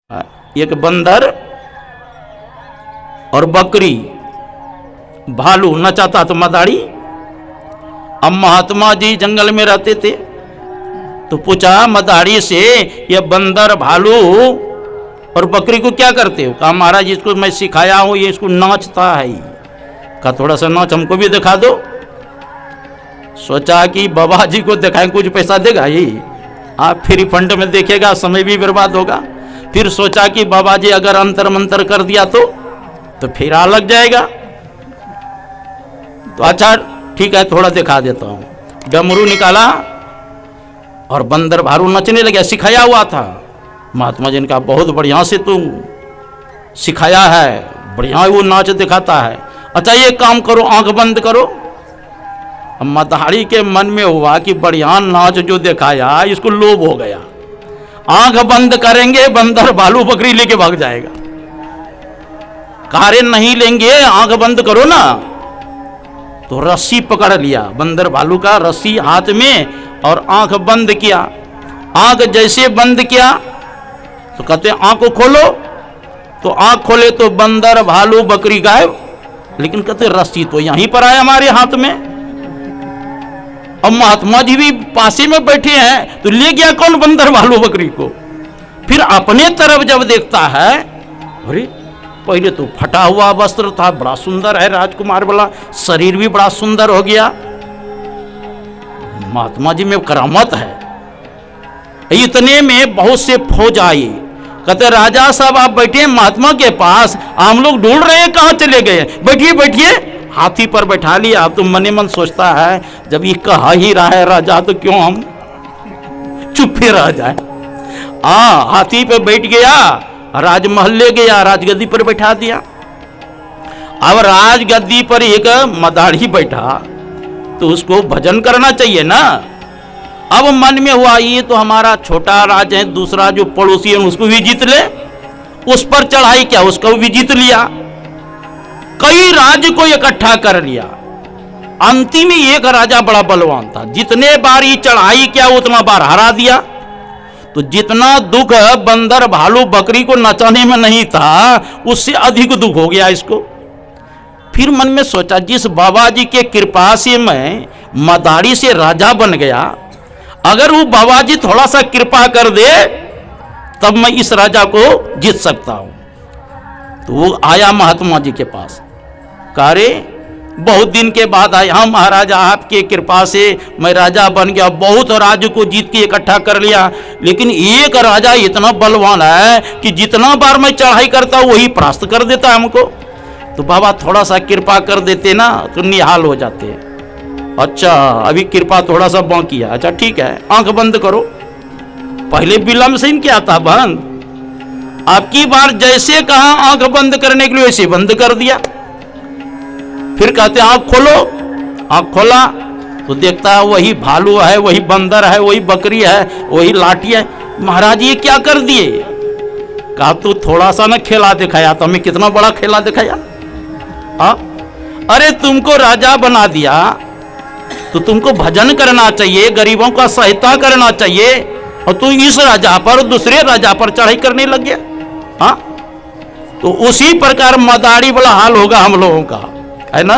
एक बंदर और बकरी भालू नचाता तो मदारी। अब महात्मा जी जंगल में रहते थे तो पूछा मदारी से, ये बंदर भालू और बकरी को क्या करते हो? कहा महाराज इसको मैं सिखाया हूं, ये इसको नाचता है। कहा थोड़ा सा नाच हमको भी दिखा दो। सोचा कि बाबा जी को दिखाएं, कुछ पैसा देगा ये, आप फ्री फंड में देखेगा, समय भी बर्बाद होगा। फिर सोचा कि बाबा जी अगर अंतर मंतर कर दिया तो फिर लग जाएगा। तो अच्छा ठीक है, थोड़ा दिखा देता हूं। डमरू निकाला और बंदर भालू नचने लगा, सिखाया हुआ था। महात्मा जी ने कहा बहुत बढ़िया से तुम सिखाया है, बढ़िया वो नाच दिखाता है। अच्छा ये काम करो, आंख बंद करो। अब मदारी के मन में हुआ कि बढ़िया नाच जो दिखाया, इसको लोभ हो गया। आंख बंद करेंगे, बंदर भालू बकरी लेके भाग जाएगा। कार्य नहीं लेंगे, आंख बंद करो ना। तो रस्सी पकड़ लिया बंदर भालू का, रस्सी हाथ में, और आंख बंद किया। आंख जैसे बंद किया तो कहते आंख को खोलो, तो आंख खोले तो बंदर भालू बकरी गायब। लेकिन कहते रस्सी तो यहीं पर आया हमारे हाथ में। अब महात्मा जी भी पासे में बैठे हैं, तो ले गया कौन बंदर भालू बकरी को? फिर अपने तरफ जब देखता है, अरे पहले तो फटा हुआ वस्त्र था, बड़ा सुंदर है राजकुमार वाला, शरीर भी बड़ा सुंदर हो गया। महात्मा जी में करामत है। इतने में बहुत से फौज आई, कहते राजा साहब आप बैठे महात्मा के पास, हम लोग ढूंढ रहे हैं कहां चले गए। बैठिए बैठिए। हाथी पर बैठा लिया। तो मने मन सोचता है जब ये कहा ही रहा है राजा, तो क्यों हम चुप रह जाए। हाथी पे बैठ गया, राजमहल ले गया, राजगद्दी पर बैठा दिया। अब राजगद्दी पर एक मदारी बैठा, तो उसको भजन करना चाहिए ना। अब मन में हुआ ये तो हमारा छोटा राज है, दूसरा जो पड़ोसी है उसको भी जीत ले। उस पर चढ़ाई क्या, उसको भी जीत लिया। कई राज्य को इकट्ठा कर लिया। अंतिम में एक राजा बड़ा बलवान था, जितने बार ये चढ़ाई किया उतना बार हरा दिया। तो जितना दुख बंदर भालू बकरी को नचाने में नहीं था, उससे अधिक दुख हो गया इसको। फिर मन में सोचा जिस बाबा जी के कृपा से मैं मदारी से राजा बन गया, अगर वो बाबा जी थोड़ा सा कृपा कर दे तब मैं इस राजा को जीत सकता हूं। तो वो आया महात्मा जी के पास, कहा रे बहुत दिन के बाद आया। हाँ महाराज आपके कृपा से मैं राजा बन गया, बहुत राज्य को जीत के इकट्ठा कर लिया, लेकिन एक राजा इतना बलवान है कि जितना बार मैं चढ़ाई करता हूं वही परास्त कर देता है हमको। तो बाबा थोड़ा सा कृपा कर देते ना तो निहाल हो जाते। अच्छा अभी कृपा थोड़ा सा बाकी है। अच्छा ठीक है, आंख बंद करो। पहले विलंब से क्या था बंद, आपकी बार जैसे कहा आंख बंद करने के लिए वैसे बंद कर दिया। फिर कहते आंख खोलो। आंख खोला तो देखता है वही भालू है, वही बंदर है, वही बकरी है, वही लाठी है। महाराज ये क्या कर दिए? कहा तू थोड़ा सा ना खेला दिखाया, तो हमें कितना बड़ा खेला दिखाया। अरे तुमको राजा बना दिया तो तुमको भजन करना चाहिए, गरीबों का सहायता करना चाहिए, और तू इस राजा पर दूसरे राजा पर चढ़ाई करने लग गया। हाँ तो उसी प्रकार मदारी वाला हाल होगा हम लोगों का, है ना।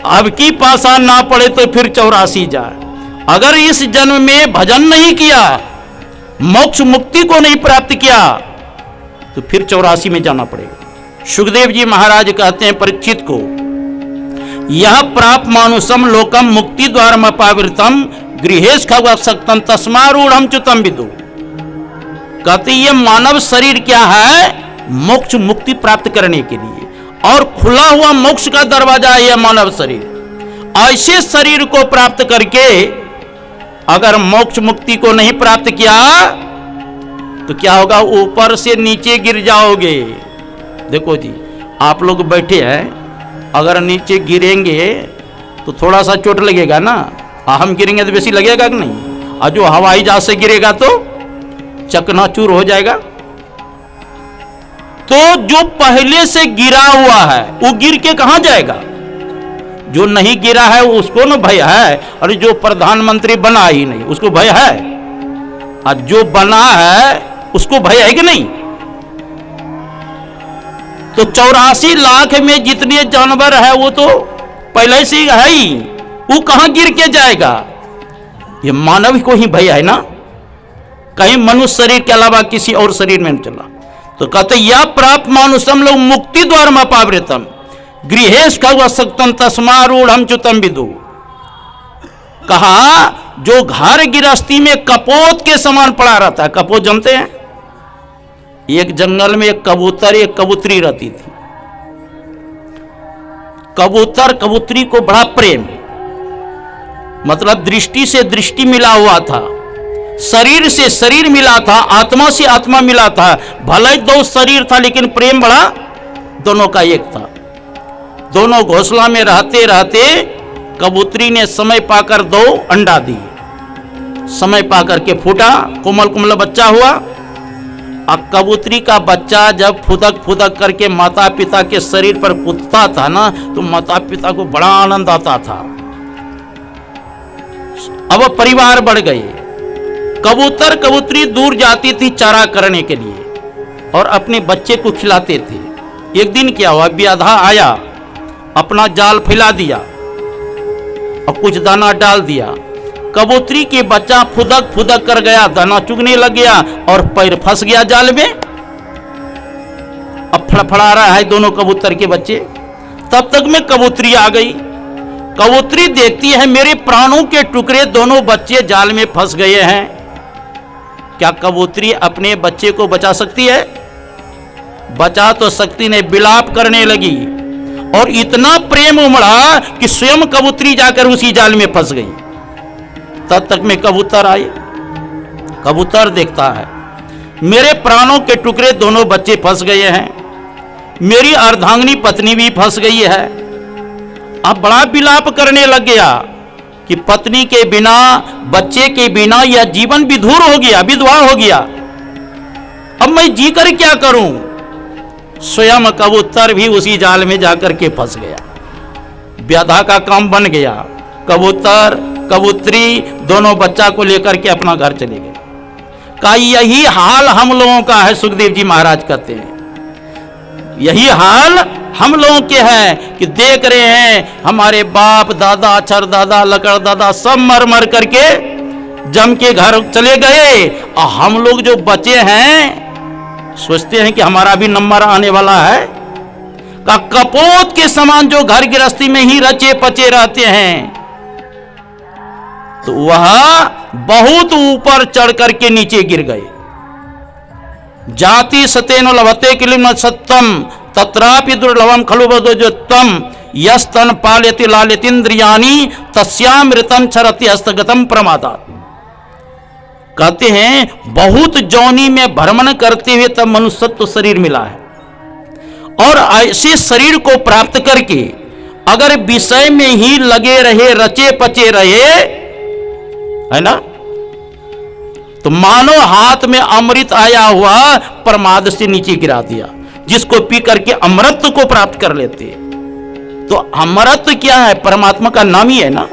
अब की पासा ना पड़े तो फिर 84 जाए। अगर इस जन्म में भजन नहीं किया, मोक्ष मुक्ति को नहीं प्राप्त किया, तो फिर 84 में जाना पड़ेगा। सुखदेव जी महाराज कहते हैं परीक्षित को, यह प्राप्त मानुषम लोकम मुक्ति द्वारम अपावृतम गृहेश खगवत्सक्तम तस्मारूढ़ च्युतम विदु। कहते ये मानव शरीर क्या है? मोक्ष मुक्ति प्राप्त करने के लिए, और खुला हुआ मोक्ष का दरवाजा है यह मानव शरीर। ऐसे शरीर को प्राप्त करके अगर मोक्ष मुक्ति को नहीं प्राप्त किया तो क्या होगा? ऊपर से नीचे गिर जाओगे। देखो जी आप लोग बैठे हैं, अगर नीचे गिरेंगे तो थोड़ा सा चोट लगेगा ना। हम गिरेंगे तो बेसी लगेगा कि नहीं? और जो हवाई जहाज से गिरेगा तो चकनाचूर हो जाएगा। तो जो पहले से गिरा हुआ है वो गिर के कहां जाएगा? जो नहीं गिरा है उसको ना भय है, और जो प्रधानमंत्री बना ही नहीं उसको भय है। और जो बना है उसको भय है कि नहीं? तो 84 लाख में जितने जानवर है वो तो पहले से ही है ही, वो कहां गिर के जाएगा? ये मानव को ही भय है ना, कहीं मनुष्य शरीर के अलावा किसी और शरीर में नहीं चला। तो कहते या प्राप्त मानुषम लोग मुक्ति द्वार अपावृतम गृहेश खगवसक्तम तस्मारूढ़ हम च्युतम विदु। कहा जो घर गृहस्थी में कपोत के समान पड़ा रहता है। कपोत जानते हैं? एक जंगल में एक कबूतर एक कबूतरी रहती थी। कबूतर कबूतरी को बड़ा प्रेम, मतलब दृष्टि से दृष्टि मिला हुआ था, शरीर से शरीर मिला था, आत्मा से आत्मा मिला था। भले ही दो शरीर था लेकिन प्रेम बड़ा दोनों का एक था। दोनों घोंसला में रहते रहते कबूतरी ने समय पाकर 2 अंडा दिए। समय पाकर के फूटा, कोमल कोमल बच्चा हुआ। अब कबूतरी का बच्चा जब फुदक फुदक करके माता पिता के शरीर पर कूदता था ना, तो माता पिता को बड़ा आनंद आता था। अब परिवार बढ़ गए। कबूतर कबूतरी दूर जाती थी चारा करने के लिए और अपने बच्चे को खिलाते थे। एक दिन क्या हुआ, व्याधा आया, अपना जाल फैला दिया और कुछ दाना डाल दिया। कबूतरी के बच्चा फुदक फुदक कर गया, दाना चुगने लग गया और पैर फंस गया जाल में। अब फड़फड़ा रहा है दोनों कबूतर के बच्चे। तब तक में कबूतरी आ गई। कबूतरी देखती है मेरे प्राणों के टुकड़े दोनों बच्चे जाल में फंस गए हैं। क्या कबूतरी अपने बच्चे को बचा सकती है? बचा तो सकती नहीं, विलाप करने लगी और इतना प्रेम उमड़ा कि स्वयं कबूतरी जाकर उसी जाल में फंस गई। तब तक में कबूतर आए। कबूतर देखता है मेरे प्राणों के टुकड़े दोनों बच्चे फंस गए हैं, मेरी अर्धांगिनी पत्नी भी फंस गई है। अब बड़ा विलाप करने लग गया कि पत्नी के बिना बच्चे के बिना यह जीवन विधुर हो गया, विधवा हो गया। अब मैं जीकर क्या करूं? स्वयं कबूतर भी उसी जाल में जाकर के फंस गया। व्याधा का काम बन गया। कबूतर कबूतरी दोनों बच्चा को लेकर के अपना घर चले गए। का यही हाल हम लोगों का है। सुखदेव जी महाराज कहते हैं यही हाल हम लोगों के हैं कि देख रहे हैं हमारे बाप दादा चर दादा लकड़ दादा सब मर मर करके जम के घर चले गए और हम लोग जो बचे हैं सोचते हैं कि हमारा भी नंबर आने वाला है। का कपोत के समान जो घर गृहस्थी में ही रचे पचे रहते हैं, तो वह बहुत ऊपर चढ़ करके नीचे गिर गए। जाति सतेनो लभते किलिम सत्यम तत्रापि दुर्लभम खलु बदोजोत्तम यस्तन पालयति लालितेन्द्रियानि तस्यामृतम छरति हस्तगतम प्रमादात्। कहते हैं बहुत जौनी में भ्रमण करते हुए तब मनुष्यत्व शरीर मिला है, और ऐसे शरीर को प्राप्त करके अगर विषय में ही लगे रहे रचे पचे रहे है ना, तो मानो हाथ में अमृत आया हुआ प्रमाद से नीचे गिरा दिया, जिसको पी करके अमृत को प्राप्त कर लेते। तो अमृत क्या है? परमात्मा का नाम ही है ना।